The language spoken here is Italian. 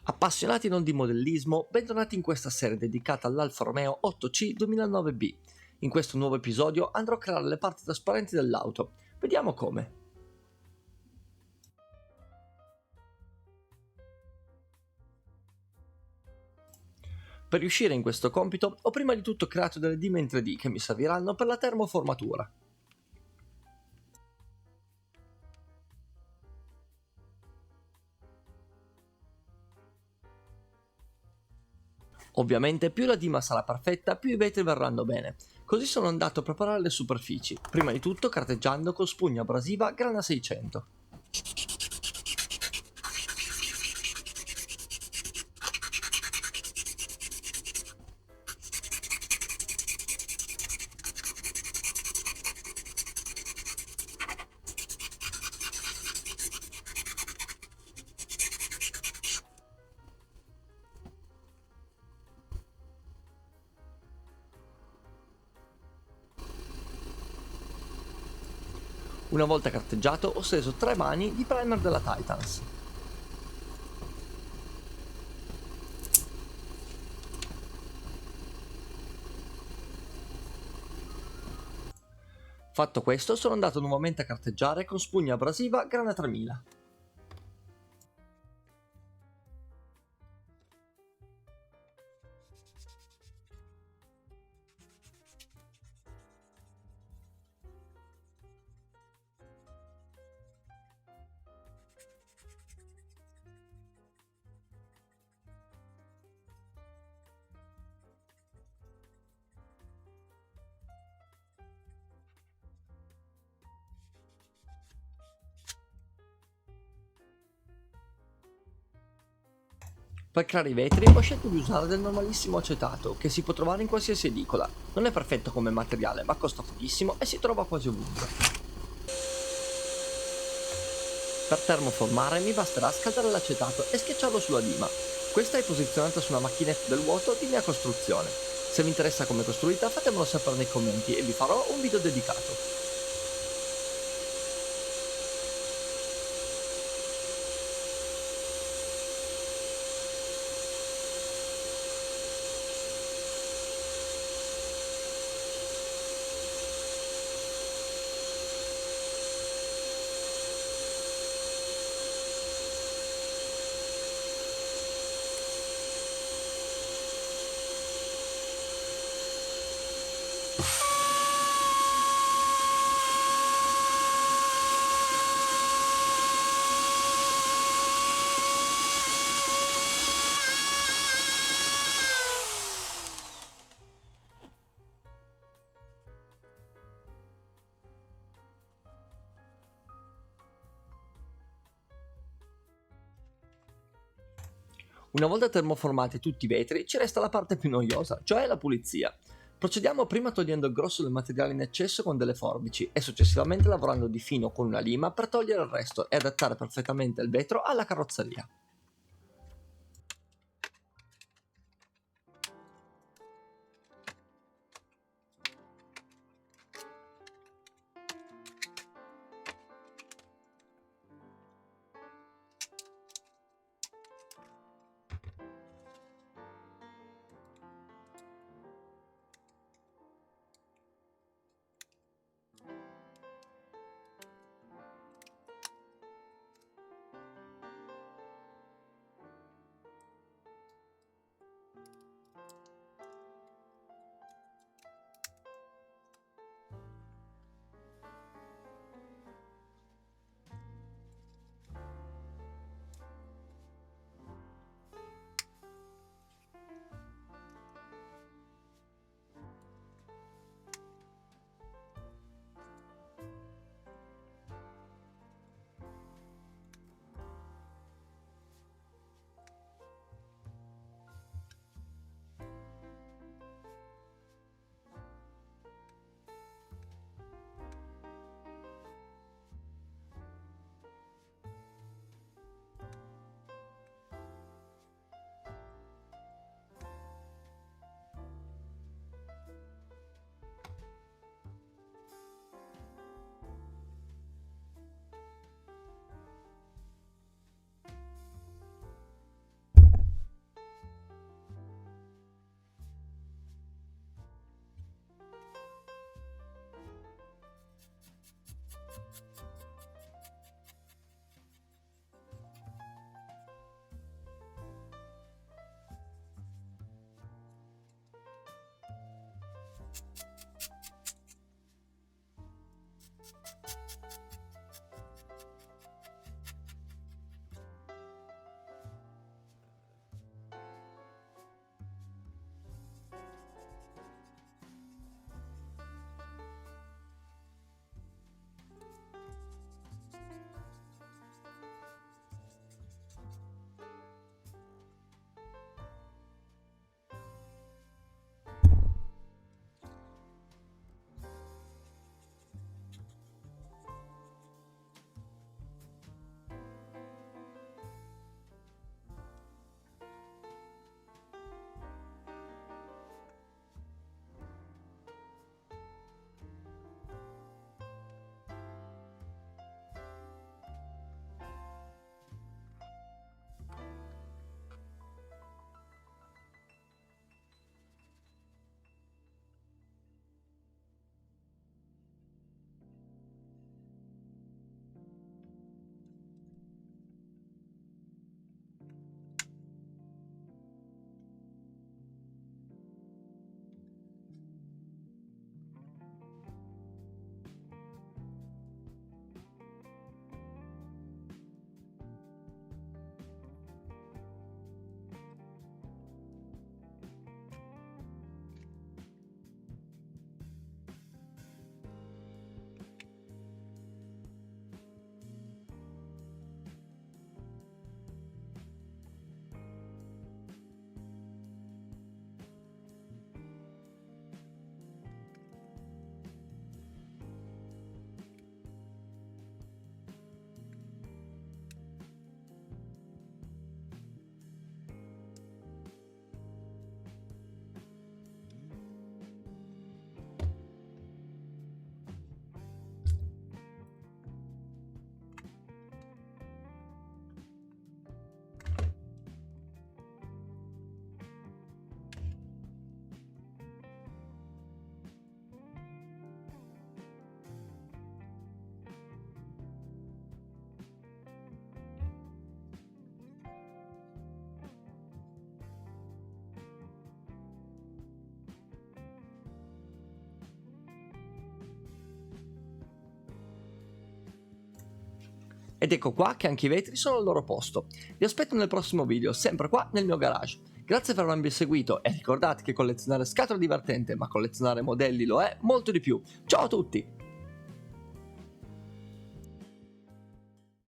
Appassionati non di modellismo, bentornati in questa serie dedicata all'Alfa Romeo 8C 2009B. In questo nuovo episodio andrò a creare le parti trasparenti dell'auto. Vediamo come. Per riuscire in questo compito ho prima di tutto creato delle dime in 3D che mi serviranno per la termoformatura. Ovviamente più la dima sarà perfetta, più i vetri verranno bene. Così sono andato a preparare le superfici, prima di tutto carteggiando con spugna abrasiva grana 600. Una volta carteggiato ho steso 3 mani di primer della Titans. Fatto questo sono andato nuovamente a carteggiare con spugna abrasiva grana 3000. Per creare i vetri ho scelto di usare del normalissimo acetato, che si può trovare in qualsiasi edicola. Non è perfetto come materiale, ma costa pochissimo e si trova quasi ovunque. Per termoformare mi basterà scaldare l'acetato e schiacciarlo sulla dima. Questa è posizionata su una macchinetta del vuoto di mia costruzione. Se vi interessa come è costruita fatemelo sapere nei commenti e vi farò un video dedicato. Una volta termoformati tutti i vetri ci resta la parte più noiosa, cioè la pulizia. Procediamo prima togliendo il grosso del materiale in eccesso con delle forbici e successivamente lavorando di fino con una lima per togliere il resto e adattare perfettamente il vetro alla carrozzeria. Ed ecco qua che anche i vetri sono al loro posto. Vi aspetto nel prossimo video, sempre qua nel mio garage. Grazie per avermi seguito e ricordate che collezionare scatole è divertente, ma collezionare modelli lo è molto di più. Ciao a tutti!